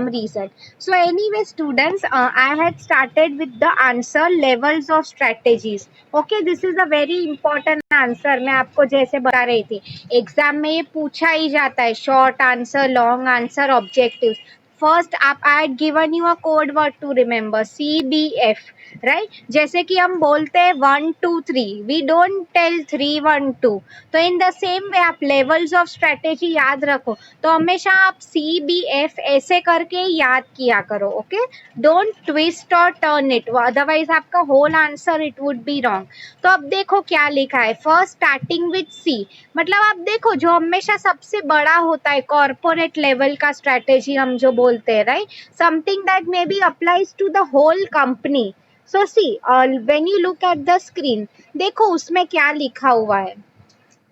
some reason. So anyway students, I had started with the answer levels of strategies. Okay, this is a very important answer. मैं आपको जैसे बता रही थी, exam में ये पूछा ही जाता है, short answer, long answer, objective. First आप I had given you a code word to remember, CBF, right. जैसे कि हम बोलते हैं 1 2 3, वी डोंट टेल 3 1 2. तो इन द सेम वे आप लेवल्स ऑफ स्ट्रेटेजी याद रखो, तो हमेशा आप CBF ऐसे करके याद किया करो. ओके, डोंट ट्विस्ट और टर्न इट, अदरवाइज आपका whole answer it would be wrong. तो अब देखो क्या लिखा है, फर्स्ट स्टार्टिंग विथ C. मतलब आप देखो जो हमेशा सबसे बड़ा होता है कॉर्पोरेट लेवल का स्ट्रेटेजी हम जो बोलते हैं, right, something that may be applies to the whole company. So see when you look at the screen, देखो उसमें क्या लिखा हुआ है,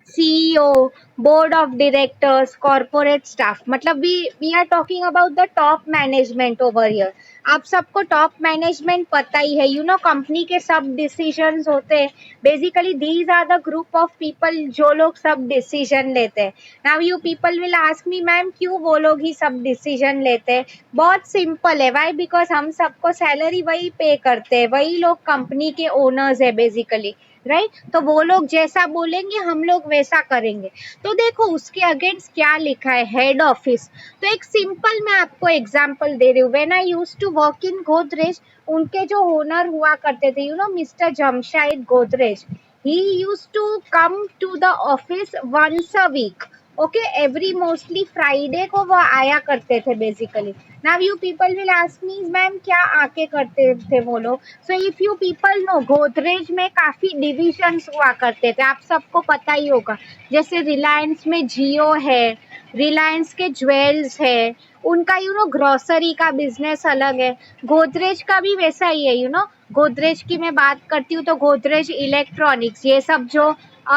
CEO, board of directors, corporate staff. मतलब we are talking about the top management over here. आप सबको top management पता ही है, यू नो कंपनी के सब डिसीजंस होते हैं. Basically these are the group of people जो लोग सब डिसीजन लेते हैं. Now you people will ask me, ma'am क्यों वो लोग ही सब डिसीजन लेते हैं? बहुत सिंपल है. वाई? बिकॉज हम सबको सैलरी वही पे करते हैं, वही लोग कंपनी के ओनर्स है बेसिकली, राइट. तो वो लोग जैसा बोलेंगे हम लोग वैसा करेंगे. तो देखो उसके अगेंस्ट क्या लिखा है, हेड ऑफिस. तो एक सिंपल मैं आपको एग्जांपल दे रही हूँ. When I used to work in Godrej, उनके जो ओनर हुआ करते थे, you know mister Jamshed Godrej, he used to come to the office once a week. Okay, every mostly Friday को वो आया करते थे basically. Now you people will ask me, ma'am क्या आके करते थे वो लोग? So if you people know, Godrej में काफी डिविजन्स हुआ करते थे, आप सबको पता ही होगा. जैसे रिलायंस में जियो है, रिलायंस के ज्वेल्स है, उनका यू नो ग्रोसरी का बिजनेस अलग है. गोदरेज का भी वैसा ही है, यू नो. गोदरेज की मैं बात करती हूँ तो गोदरेज इलेक्ट्रॉनिक्स, ये सब जो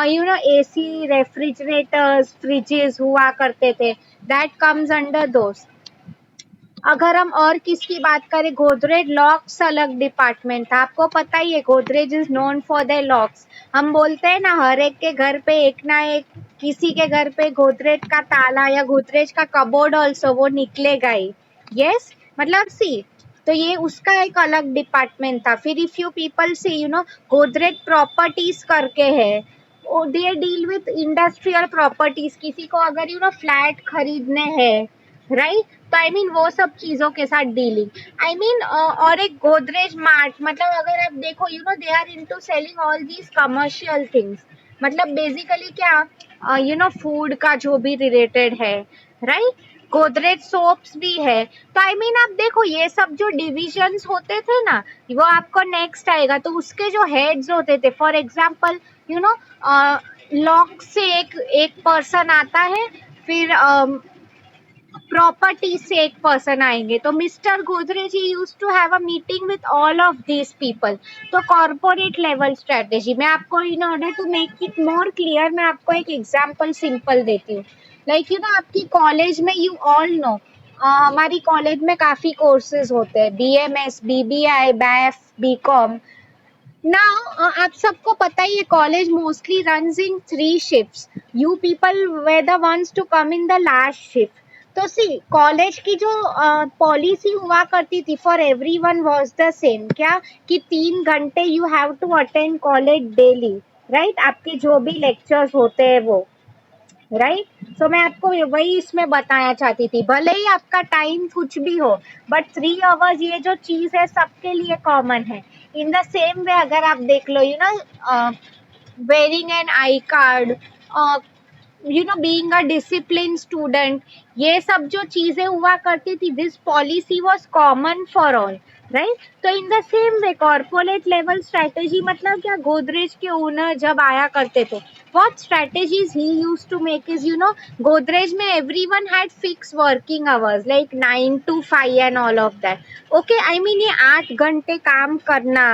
you know AC, refrigerators, freezes हुआ करते थे, दैट कम्स अंडर दोस्त. अगर हम और किसकी बात करें, गोदरेज लॉक्स अलग डिपार्टमेंट था. आपको पता ही है Godrej is known for their locks. हम बोलते हैं ना हर एक के घर पे एक ना एक, किसी के घर पे गोदरेज का ताला या गोदरेज का कबोर्ड ऑल्सो वो निकलेगा ही. यस, मतलब सी, तो ये उसका एक अलग डिपार्टमेंट था. फिर if you people see, you know Godrej properties करके है, they deal with industrial properties. किसी को अगर यू नो फ्लैट खरीदने हैं, राइट, तो आई मीन वो सब चीजों के साथ डीलिंग. आई मीन और एक गोदरेज मार्ट, मतलब अगर आप देखो, you know they are into selling all these commercial things. मतलब बेसिकली क्या, यू नो फूड का जो भी रिलेटेड है, राइट. गोदरेज सोप्स भी है. तो आई मीन आप देखो ये सब जो डिविजन्स होते थे ना, वो आपको नेक्स्ट आएगा. तो उसके जो हेड्स होते थे, for example you know lock से एक पर्सन आता है, फिर प्रॉपर्टी से एक पर्सन आएंगे. तो mister Godrej he use to have a meeting with all of these people. तो कॉर्पोरेट लेवल स्ट्रेटेजी मैं आपको, in order to make it more clear, मैं आपको एक एग्जांपल सिंपल देती हूँ. लाइक यू नो आपकी कॉलेज में, यू ऑल नो, हमारी कॉलेज में काफी कोर्सेज होते हैं, BMS, BBI, BAF, BCom. Now आप सबको पता ही है college mostly runs in 3 shifts. You people were the ones to come in the last shift. तो सी, कॉलेज की जो पॉलिसी हुआ करती थी for everyone was the same. क्या कि 3 घंटे you have to attend college daily, right. आपके जो भी लेक्चर्स होते हैं वो, राइट. सो मैं आपको वही इसमें बताना चाहती थी, भले ही आपका टाइम कुछ भी हो, बट 3 आवर्स ये जो चीज है सबके लिए कॉमन है. इन द सेम वे अगर आप देख लो, you know wearing an I card, you know being a discipline student, ये सब जो चीजें हुआ करती थी, this policy was common for all, right. तो in the same way corporate level strategy मतलब क्या, गोदरेज के ओनर जब आया करते थे, what strategies he used to make is, you know, Godrej में everyone had fixed working hours like 9 to 5 and all of that. Okay, I mean ये 8 घंटे काम करना,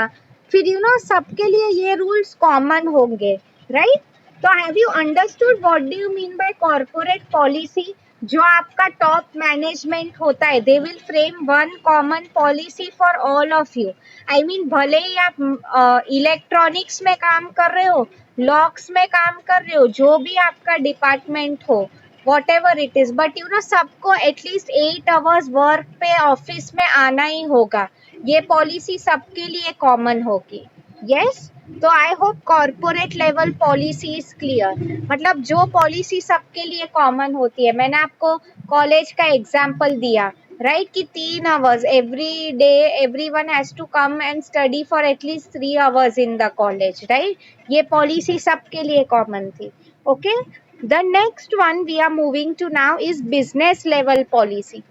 फिर you know सबके लिए ये rules common होंगे, right? तो have you understood what do you mean by corporate policy? जो आपका टॉप मैनेजमेंट होता है, they will frame one common policy for all of you. I mean भले ही आप इलेक्ट्रॉनिक्स में काम कर रहे हो, लॉक्स में काम कर रहे हो, जो भी आपका डिपार्टमेंट हो, what ever it is, but सबको एटलीस्ट 8 आवर्स वर्क पे ऑफिस में आना ही होगा, ये पॉलिसी सबके लिए कॉमन होगी। यस, तो I hope corporate level policy is clear, मतलब जो पॉलिसी सबके लिए कॉमन होती है। मैंने आपको कॉलेज का एग्जाम्पल दिया, राइट, कि 3 hours every day everyone has to come and study for at least 3 hours in the college, right, ये पॉलिसी सबके लिए कॉमन थी। Okay, the next one we are moving to now is business level policy.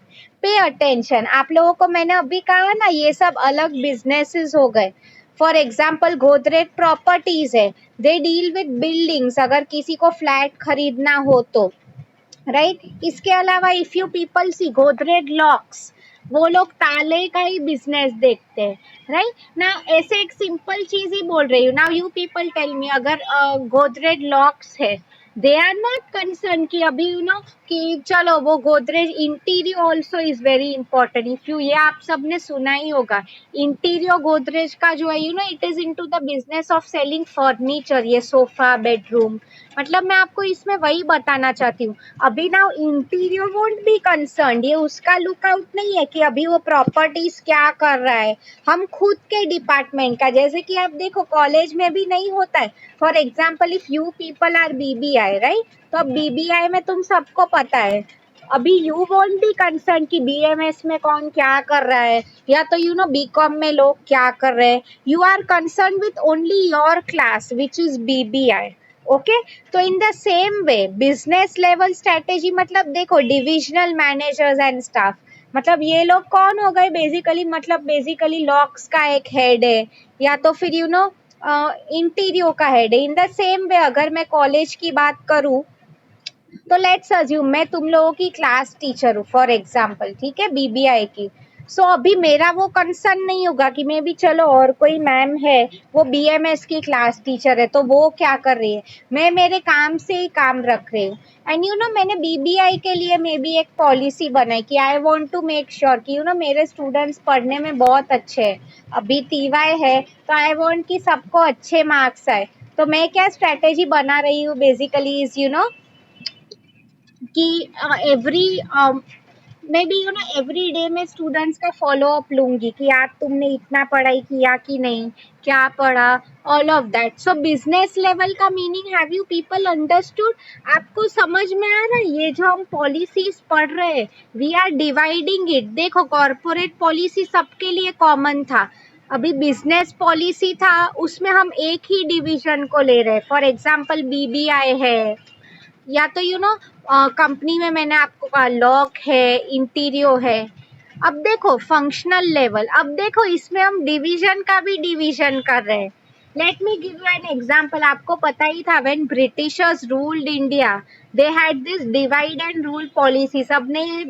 Pay attention, आप लोगों को मैंने अभी कहा ना, ये सब अलग बिजनेसेस हो गए। फॉर एग्जाम्पल गोदरेज प्रॉपर्टीज है, दे डील विद बिल्डिंग्स, अगर किसी को फ्लैट खरीदना हो तो, राइट। इसके अलावा if you people see Godrej locks, वो लोग ताले का ही बिजनेस देखते हैं, राइट ना। ऐसे एक सिंपल चीज ही बोल रही हूँ। Now you people tell me, अगर गोदरेज लॉक्स है, दे आर नॉट कंसर्न कि अभी कि चलो वो Godrej interior also is very important. If you, ये आप सबने सुना ही होगा, इंटीरियर गोदरेज का जो है it is into the business of selling furniture, ये सोफा बेडरूम। मतलब मैं आपको इसमें वही बताना चाहती हूँ, अभी ना इंटीरियर वोंट बी कंसर्न, ये उसका लुकआउट नहीं है कि अभी वो प्रॉपर्टीज क्या कर रहा है, हम खुद के डिपार्टमेंट का। जैसे कि आप देखो कॉलेज में भी नहीं होता है। For example if you people are BBI, right, तो अब बीबीआई में तुम सबको पता है, अभी यू वोंट बी कंसर्न कि बीएमएस में कौन क्या कर रहा है, या तो बीकॉम में लोग क्या कर रहे हैं। You are concern with only your class which is BBI. Okay, तो in the same way business level strategy, मतलब देखो डिविजनल मैनेजर्स एंड स्टाफ, मतलब ये लोग कौन हो गए बेसिकली, मतलब बेसिकली लॉक्स का एक हेड है, या तो फिर इंटीरियो का हेड है। इन द सेम वे अगर मैं कॉलेज की बात करूं, तो लेट्स अज्यूम मैं तुम लोगों की क्लास टीचर हूँ फॉर एग्जाम्पल, ठीक है, बीबीआई की। सो अभी मेरा वो कंसर्न नहीं होगा कि मे बी चलो और कोई मैम है वो बीएमएस की क्लास टीचर है, तो वो क्या कर रही है, मैं मेरे काम से ही काम रख रही हूँ। एंड मैंने बीबीआई के लिए मे बी एक पॉलिसी बनाई कि I want to make sure कि मेरे स्टूडेंट्स पढ़ने में बहुत अच्छे हैं, अभी टीवाई है तो आई वांट कि सबको अच्छे मार्क्स आए। तो मैं क्या स्ट्रेटेजी बना रही हूँ बेसिकली इज कि every may be every day में स्टूडेंट्स का फॉलो अप लूंगी कि यार तुमने इतना पढ़ाई किया कि नहीं, क्या पढ़ा, all of that. So business level का meaning, have you people understood? आपको समझ में आ रहा है ये जो हम पॉलिसीज पढ़ रहे हैं, वी आर डिवाइडिंग इट। देखो कॉर्पोरेट पॉलिसी सबके लिए कॉमन था, अभी बिजनेस पॉलिसी था उसमें हम एक ही डिवीजन को ले रहे हैं। फॉर एग्जाम्पल बीबीआई है, या तो कंपनी में मैंने आपको कहा लॉक है, इंटीरियो है। अब देखो फंक्शनल लेवल, अब देखो इसमें हम डिवीजन का भी डिवीजन कर रहे हैं। Let me give you an example, आपको पता ही था when Britishers ruled India, they had this divide and rule policy, सबने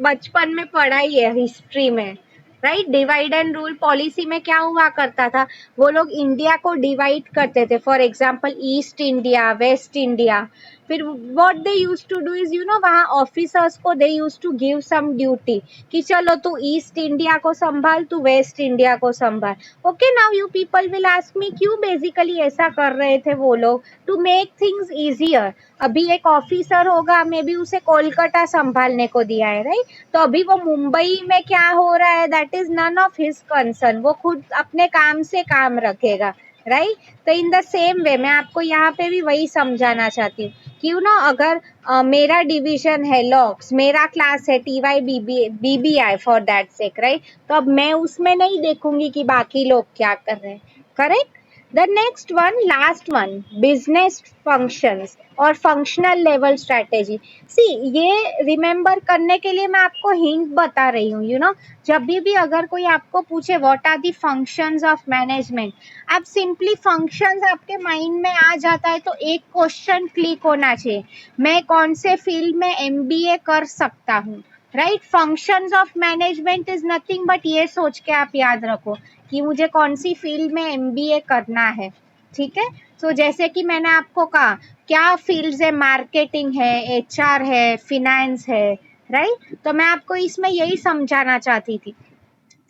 बचपन में पढ़ा ही है हिस्ट्री में, right. Divide and rule policy में क्या हुआ करता था, वो लोग इंडिया को डिवाइड करते थे, for example East India, West India. फिर what they use to do is वहाँ ऑफिसर्स को they use to give some duty कि चलो तू ईस्ट इंडिया को संभाल, तू वेस्ट इंडिया को संभाल। Okay, now you people will ask मी क्यों बेसिकली ऐसा कर रहे थे वो लोग, टू मेक थिंग्स इजियर। अभी एक ऑफिसर होगा, मे बी उसे कोलकाता संभालने को दिया है, राइट, तो अभी वो मुंबई में क्या हो रहा है that is none of his concern, वो खुद अपने काम से काम रखेगा, राइट। तो इन द सेम वे मैं आपको यहाँ पे भी वही समझाना चाहती हूँ कि अगर मेरा डिवीजन है लॉक्स, मेरा क्लास है TY BBI for that sake, right, तो अब मैं उसमें नहीं देखूंगी कि बाकी लोग क्या कर रहे हैं, correct. The next one, last one, business functions और फंक्शनल लेवल स्ट्रेटेजी। सी ये रिमेम्बर करने के लिए मैं आपको हिंट बता रही हूँ। जब भी अगर कोई आपको पूछे what are the functions of management, आप सिंपली फंक्शंस आपके माइंड में आ जाता है तो एक क्वेश्चन क्लिक होना चाहिए, मैं कौन से फील्ड में एमबीए कर सकता हूँ, right. Functions of management is nothing but ये सोच के आप याद रखो कि मुझे कौन सी फील्ड में एमबीए करना है, ठीक है। सो जैसे कि मैंने आपको कहा क्या फील्ड्स है, मार्केटिंग है, एचआर है, फिनेंस है, राइट। तो मैं आपको इसमें यही समझाना चाहती थी,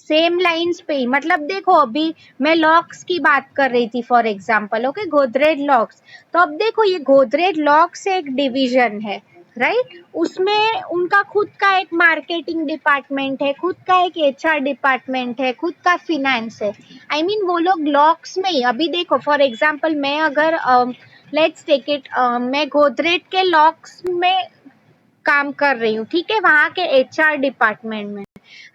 सेम लाइंस पे ही। मतलब देखो अभी मैं लॉक्स की बात कर रही थी for example, okay, Godrej locks. तो अब देखो ये गोदरेज लॉक्स एक डिवीजन है, राइट उसमें उनका खुद का एक मार्केटिंग डिपार्टमेंट है, खुद का एक एचआर डिपार्टमेंट है, खुद का फिनेंस है। आई मीन वो लोग लॉक्स में ही, अभी देखो फॉर एग्जांपल मैं अगर लेट्स टेक इट, मैं गोदरेज के लॉक्स में काम कर रही हूँ, ठीक है, वहां के एचआर डिपार्टमेंट में।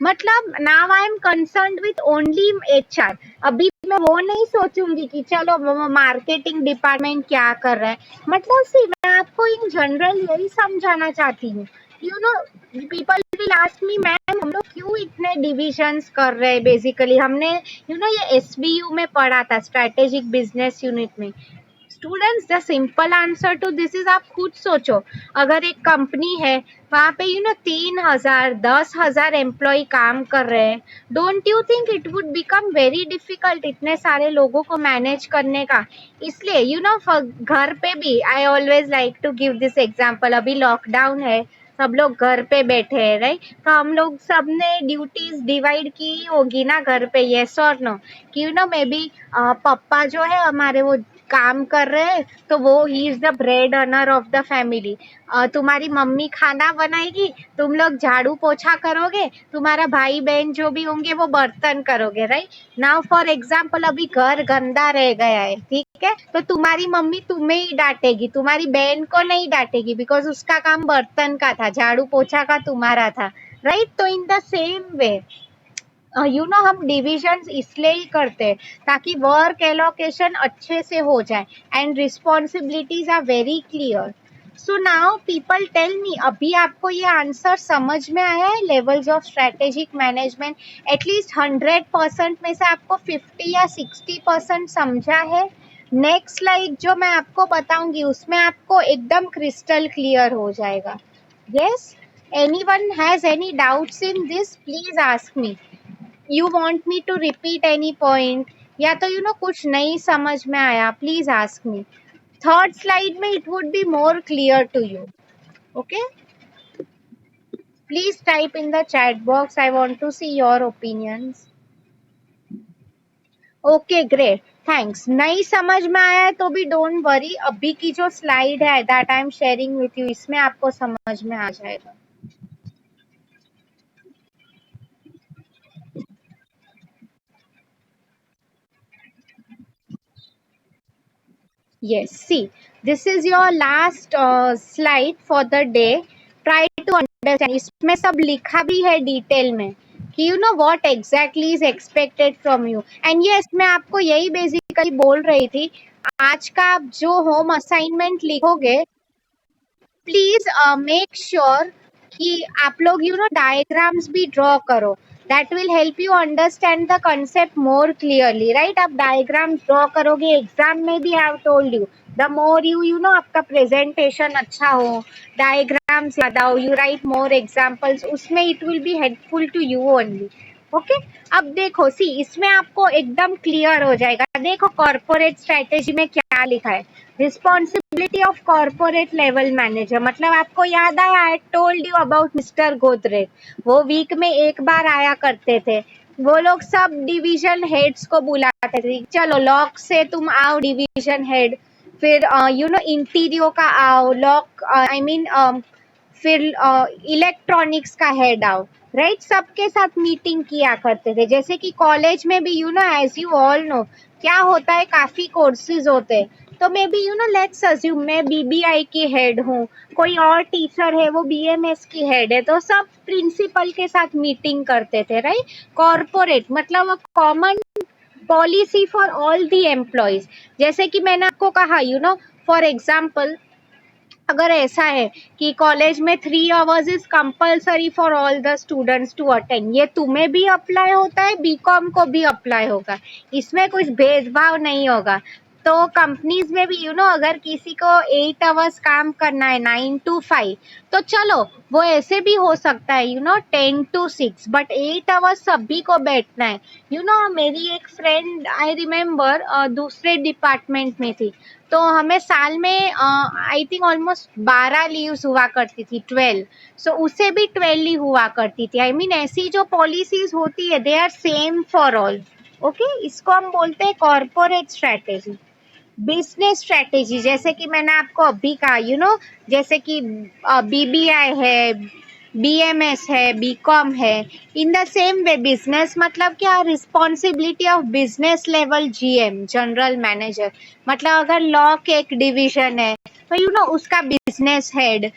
मतलब now I am concern with only HR. अभी मैं वो नहीं सोचूंगी कि चलो मार्केटिंग डिपार्टमेंट क्या कर रहा है। मतलब सी मैं आपको इन जनरल यही समझाना चाहती हूँ, you know people will ask me ma'am हम लोग क्यों इतने डिविजन्स कर रहे हैं। बेसिकली हमने ये एसबीयू में पढ़ा था, स्ट्रेटेजिक बिजनेस यूनिट में। Students the simple answer to this is, आप खुद सोचो, अगर एक कंपनी है वहां पे 3,000 10,000 एम्प्लॉय काम कर रहे हैं, don't you think it would become very difficult इतने सारे लोगों को मैनेज करने का। इसलिए घर पे भी I always like to give this example. अभी लॉकडाउन है, सब लोग घर पे बैठे हैं, राइट, तो हम लोग सब ने ड्यूटीज डिवाइड की होगी ना घर पे, यस और नो, कि मे बी पापा जो है हमारे वो काम कर रहे हैं, तो वो he is the bread earner of the family. तुम्हारी मम्मी खाना बनाएगी, तुम लोग झाड़ू पोछा करोगे, तुम्हारा भाई बहन जो भी होंगे वो बर्तन करोगे, राइट। नाउ फॉर एग्जाम्पल अभी घर गंदा रह गया है, ठीक है, तो तुम्हारी मम्मी तुम्हें ही डांटेगी, तुम्हारी बहन को नहीं डांटेगी, बिकॉज उसका काम बर्तन का था, झाड़ू पोछा का तुम्हारा था, राइट। तो इन द सेम वे हम डिविजन्स इसलिए ही करते हैं ताकि वर्क एलोकेशन अच्छे से हो जाए and responsibilities are very clear. So now people tell me, अभी आपको ये आंसर समझ में आया है? Levels of strategic management at least 100% में से आपको 50 या 60% समझा है? नेक्स्ट स्लाइड जो मैं आपको बताऊंगी उसमें आपको एकदम क्रिस्टल क्लियर हो जाएगा। Yes, anyone has any doubts in this, please ask me. You want me to repeat any point, या तो कुछ नहीं समझ में आया, please ask me. Third slide में it would be more clear to you. Okay, please type in the chat box, I want to see your opinions. Okay great, thanks. नहीं समझ में आया है तो भी डोंट वरी, अभी की जो स्लाइड है that I am sharing with you, इसमें आपको समझ में आ जाएगा। Yes, see, this is your last slide for the day. Try to understand. इसमें सब लिखा भी है डिटेल में कि what exactly is expected from you. And yes, मैं आपको यही बेसिकली बोल रही थी, आज का आप जो होम असाइनमेंट लिखोगे प्लीज मेक श्योर कि आप लोग डायग्राम्स भी ड्रॉ करो। That will help you understand the concept more clearly, right. आप डायग्राम्स ड्रॉ करोगे एग्जाम में भी, I have told you the more आपका प्रेजेंटेशन अच्छा हो, डायग्राम्स याद आओ, यू राइट मोर एग्जाम्पल्स, उसमें it will be helpful to you only. Okay, अब देखो सी, इसमें आपको एकदम क्लियर हो जाएगा। देखो कॉर्पोरेट स्ट्रेटेजी में क्या लिखा है, responsibility of corporate level manager. मतलब आपको याद आया, I told you about mister Godrej, वो वीक में एक बार आया करते थे। वो लोग सब डिवीजन हेड्स को बुलाते थे, चलो लॉक से तुम आओ डिवीजन हेड, फिर इंटीरियो का आओ लॉक, आई मीन फिर इलेक्ट्रॉनिक्स का हेड आओ, राइट। सबके साथ मीटिंग किया करते थे। जैसे कि कॉलेज में भी एज यू ऑल नो क्या होता है, काफी कोर्सेज होते हैं, तो मे बी लेट्स अज्यूम मैं बीबीआई की हेड हूँ, कोई और टीचर है वो बीएमएस की हेड है, तो सब प्रिंसिपल के साथ मीटिंग करते थे, राइट। कॉर्पोरेट मतलब common policy for all the employees. जैसे कि मैंने आपको कहा फॉर एग्जाम्पल, अगर ऐसा है कि कॉलेज में 3 hours is compulsory for all the students to attend, ये तुम्हें भी अप्लाई होता है, बीकॉम को भी अप्लाई होगा, इसमें कुछ भेदभाव नहीं होगा। तो कंपनीज में भी अगर किसी को 8 hours काम करना है 9 to 5, तो चलो वो ऐसे भी हो सकता है 10 to 6, बट 8 hours सभी को बैठना है। मेरी एक फ्रेंड आई रिमेम्बर दूसरे डिपार्टमेंट में थी, तो हमें साल में आई थिंक ऑलमोस्ट 12 लीव्स हुआ करती थी, 12। सो उसे भी 12 ही हुआ करती थी। आई मीन ऐसी जो पॉलिसीज होती है they are same for all. Okay, इसको हम बोलते हैं कॉर्पोरेट स्ट्रेटेजी। बिजनेस स्ट्रेटेजी, जैसे कि मैंने आपको अभी कहा, जैसे कि बीबीआई है, बीएमएस है, बीकॉम है। इन द सेम वे बिजनेस मतलब क्या, responsibility of business level GM, general manager. मतलब अगर लॉ के एक डिवीजन है तो उसका बिजनेस हेड,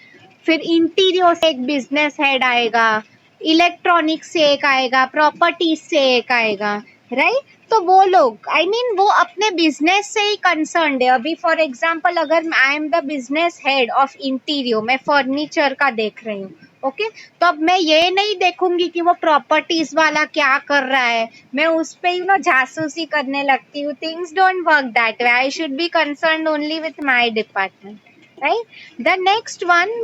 फिर इंटीरियर से एक बिजनेस हेड आएगा, इलेक्ट्रॉनिक्स से एक आएगा, प्रॉपर्टीज से एक आएगा, राइट। तो वो लोग वो अपने बिजनेस से ही कंसर्न्ड है। अभी फॉर एग्जांपल अगर I am the business head of interior, मैं फर्नीचर का देख रही हूँ, ओके। तो अब मैं ये नहीं देखूंगी कि वो प्रॉपर्टीज वाला क्या कर रहा है, मैं उस पे जासूसी करने लगती हूँ। Things don't work that way, I should be concerned only with my department, right. The next one,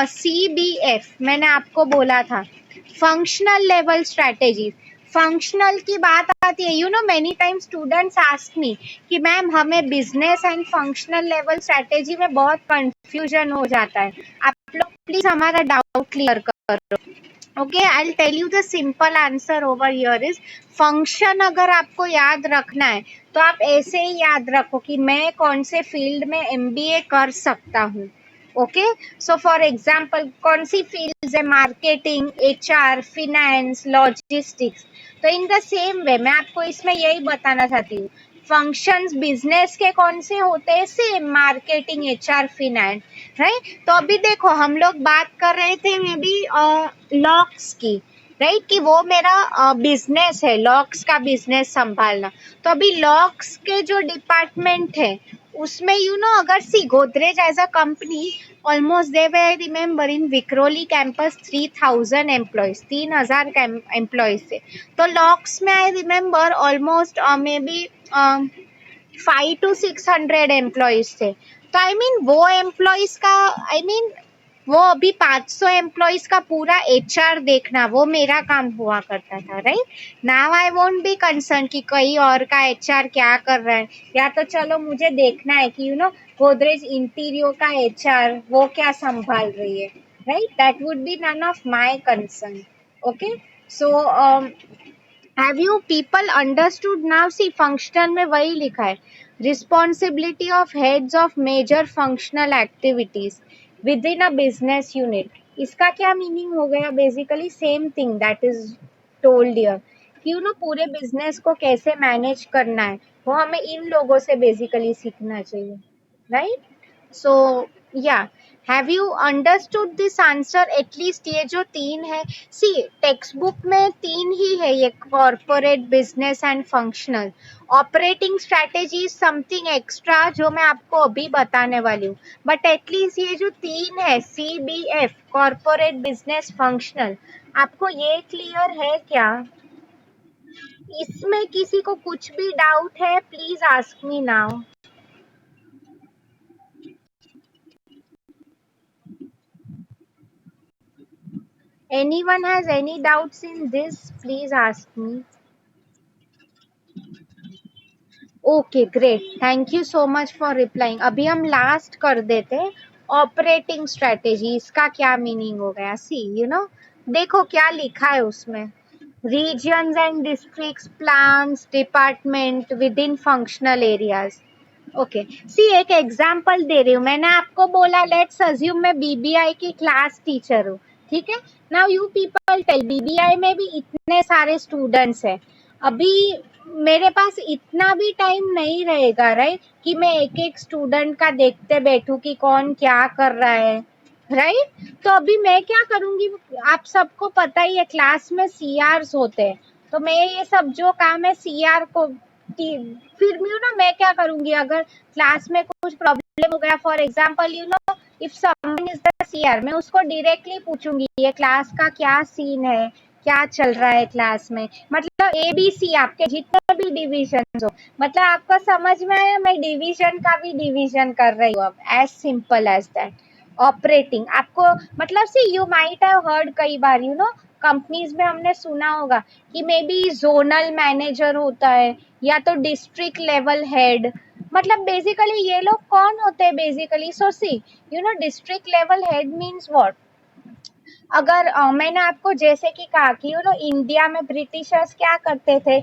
CBF, मैंने आपको बोला था, फंक्शनल लेवल स्ट्रेटेजी। फंक्शनल की बात आती है, many time students ask me कि मैम हमें business and functional level strategy में बहुत कंफ्यूजन हो जाता है, आप लोग प्लीज हमारा डाउट क्लियर करो। Okay, I will tell you the simple answer over here is, function अगर आपको याद रखना है तो आप ऐसे ही याद रखो कि मैं कौन से फील्ड में MBA कर सकता हूँ। ओके, सो फॉर एग्जाम्पल कौन सी फील्ड है, मार्केटिंग, HR, फिनेंस, लॉजिस्टिक्स। तो इन द सेम वे मैं आपको इसमें यही बताना चाहती हूँ, फंक्शंस बिजनेस के कौन से होते हैं, same marketing, HR, finance, right. तो अभी देखो हम लोग बात कर रहे थे मे बी लॉक्स की, राइट, कि वो मेरा बिजनेस है, लॉक्स का बिजनेस संभालना। तो अभी लॉक्स के जो डिपार्टमेंट है उसमें अगर see Godrej as a company, almost the way, I remember in Vikhroli campus 3000 employees, 3000 employees थे। तो लॉक्स में I remember almost may be 500 to 600 employees थे। तो वो एम्प्लॉयज का, वो अभी 500 एम्प्लॉयज का पूरा HR देखना, वो मेरा काम हुआ करता था, right. Now I won't be concern कि कहीं और का HR क्या कर रहा है, या तो चलो मुझे देखना है कि गोदरेज इंटीरियर का HR वो क्या संभाल रही है, right. That would be none of my concern. Okay, so have you people understood now? See functional में वही लिखा है, responsibility of heads of major functional activities within a business unit. इसका क्या मीनिंग हो गया, basically same thing that is told here, कि पूरे बिजनेस को कैसे मैनेज करना है, वो हमें इन लोगों से बेसिकली सीखना चाहिए, राइट। सो या, have you understood this answer? At least ये जो तीन है, सी टेक्स्ट बुक में तीन ही है, ये corporate, business and functional. Operating strategy is something extra जो मैं आपको अभी बताने वाली हूँ, बट एटलीस्ट ये जो तीन है, CBF, कॉर्पोरेट, बिजनेस, फंक्शनल, आपको ये क्लियर है क्या? इसमें किसी को कुछ भी डाउट है, please ask me now. Anyone has any doubts in this, please ask me. Okay great, thank you so much for replying. अभी हम लास्ट कर देते हैं, ऑपरेटिंग स्ट्रेटेजी, इसका क्या मीनिंग हो गया? सी देखो क्या लिखा है उसमें, regions and districts, plans, department within functional areas. Okay, see एक एग्जाम्पल दे रही हूँ, मैंने आपको बोला लेट्स अज्यूम मैं BBI की क्लास टीचर हूँ, ठीक है। Now you people tell, BBI में भी इतने सारे स्टूडेंट्स हैं, अभी मेरे पास इतना भी टाइम नहीं रहेगा, राइट, कि मैं एक एक स्टूडेंट का देखते बैठूं कि कौन क्या कर रहा है, राइट। तो अभी मैं क्या करूंगी, आप सबको पता ही है क्लास में CRs होते हैं, तो मैं ये सब जो काम है CR को फिर भी मैं क्या करूंगी, अगर क्लास में कुछ प्रॉब्लम हो गया, for example if someone is the CR, मैं उसको डायरेक्टली पूछूंगी ये क्लास का क्या सीन है, क्या चल रहा है क्लास में। मतलब ABC, आपके जितने भी डिविजन हो, मतलब आपको समझ में आया, मैं डिवीजन का भी डिवीजन कर रही हूँ अब, as simple as that. Operating आपको मतलब see you might have heard, कई बार कंपनीज में हमने सुना होगा कि मे बी जोनल मैनेजर होता है, या तो डिस्ट्रिक्ट लेवल हेड। मतलब बेसिकली ये लोग कौन होते हैं basically? So see district level head means what, अगर मैंने आपको जैसे कि कहा कि इंडिया में ब्रिटिशर्स क्या करते थे,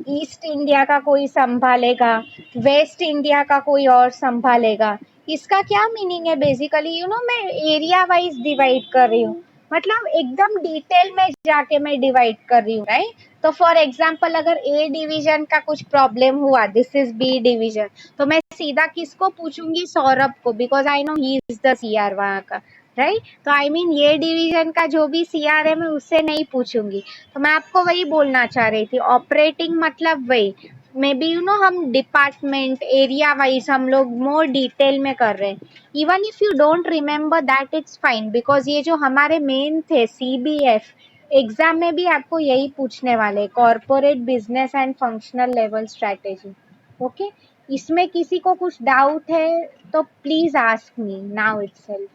ईस्ट इंडिया का कोई संभालेगा, वेस्ट इंडिया का कोई और संभालेगा। इसका क्या मीनिंग है? बेसिकली मैं एरिया वाइज डिवाइड कर रही हूँ, मतलब एकदम डिटेल में जाके मैं डिवाइड कर रही हूँ, राइट? तो फॉर एग्जाम्पल अगर ए डिवीजन का कुछ प्रॉब्लम हुआ, दिस इज बी डिवीजन, तो मैं सीधा किसको पूछूंगी? सौरभ को, because I know he is the CR वहां का, राइट? तो आई मीन ये डिवीजन का जो भी सीआर है मैं उससे नहीं पूछूंगी। तो मैं आपको वही बोलना चाह रही थी, ऑपरेटिंग मतलब वही, मे बी हम डिपार्टमेंट एरिया वाइज हम लोग मोर डिटेल में कर रहे हैं। Even if you don't remember that it's fine, because ये जो हमारे मेन थे सीबीएफ एग्जाम में भी आपको यही पूछने वाले, corporate business and functional level strategy. Okay, इसमें किसी को कुछ डाउट है तो please ask me now itself,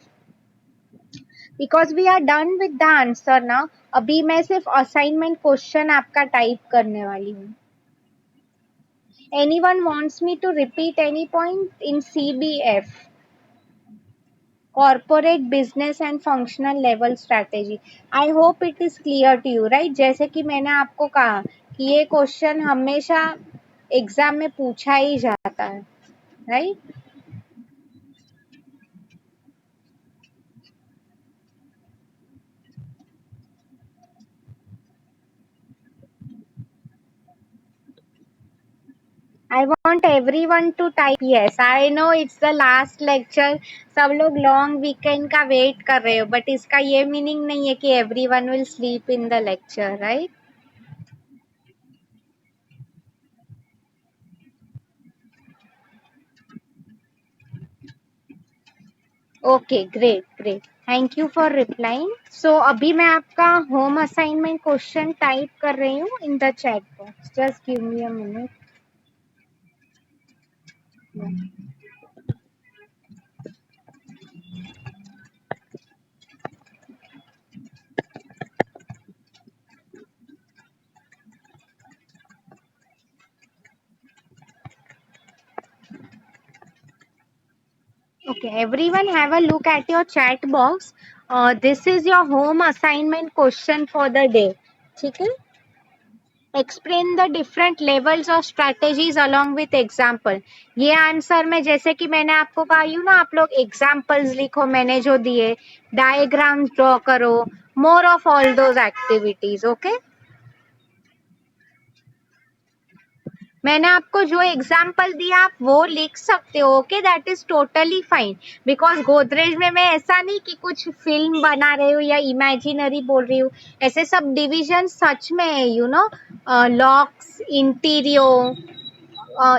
because we are done with the answer ना। अभी मैं सिर्फ असाइनमेंट क्वेश्चन आपका टाइप करने वाली हूँ। Anyone wants me to repeat any point in CBF, corporate business and functional level strategy? I hope it is clear to you, right? जैसे कि मैंने आपको कहा कि ये क्वेश्चन हमेशा एग्जाम में पूछा ही जाता है, right? I want everyone to type yes. I know it's the last lecture. सब लोग लॉन्ग वीकेंड का वेट कर रहे हो, बट इसका ये मीनिंग नहीं है कि everyone will sleep in the lecture, right? Okay, great, great. Thank you for replying. So अभी मैं आपका होम असाइनमेंट क्वेश्चन टाइप कर रही हूँ in the chat box. Just give me a minute. Okay, everyone have a look at your chat box. This is your home assignment question for the day. ठीक है? Explain the different levels of strategies along with example. ये answer में जैसे कि मैंने आपको कहा you ना, आप लोग एग्जाम्पल्स लिखो, मैंने जो दिए, डायग्राम ड्रॉ करो, more of all those activities. Okay, मैंने आपको जो एग्जाम्पल दिया आप वो लिख सकते हो। Okay, that is totally fine, because Godrej में मैं ऐसा नहीं कि कुछ फिल्म बना रही हूँ या इमेजिनरी बोल रही हूँ। ऐसे सब डिविजन सच में है, locks, interior,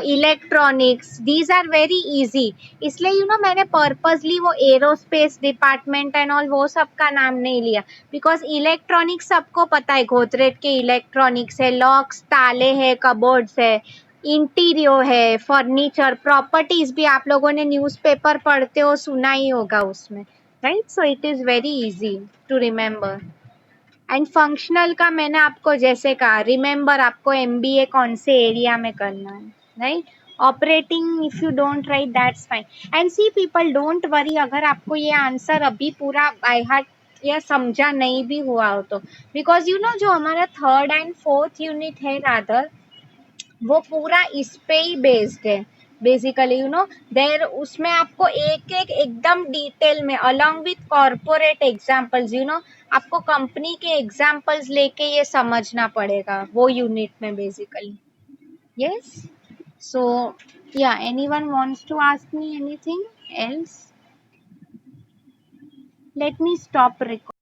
electronics, these are very easy. इसलिए मैंने पर्पसली वो एरोस्पेस डिपार्टमेंट एंड ऑल वो सब का नाम नहीं लिया, बिकॉज इलेक्ट्रॉनिक्स सबको पता है, गोदरेज के इलेक्ट्रॉनिक्स है, लॉक्स ताले है, कबोर्ड्स है, इंटीरियर है, फर्नीचर, प्रॉपर्टीज भी आप लोगों ने न्यूज़पेपर पढ़ते हो, सुना ही होगा उसमें, right? So it is very easy to remember. And functional का मैंने आपको जैसे कहा, रिमेम्बर आपको एमबीए कौन से एरिया में करना है, right? Operating if you don't write that's fine. And see people don't worry, अगर आपको ये आंसर अभी पूरा बाय हार्ट या समझा नहीं भी हुआ हो तो, बिकॉज जो हमारा थर्ड एंड फोर्थ यूनिट है रादर, वो पूरा इस पे ही बेस्ड है। बेसिकली देर उसमें आपको एक एक एकदम डिटेल में अलोंग विथ कॉर्पोरेट एग्जाम्पल्स, आपको कंपनी के एग्जाम्पल्स लेके ये समझना पड़ेगा वो यूनिट में बेसिकली। यस, सो या anyone wants to ask me anything else? Let me stop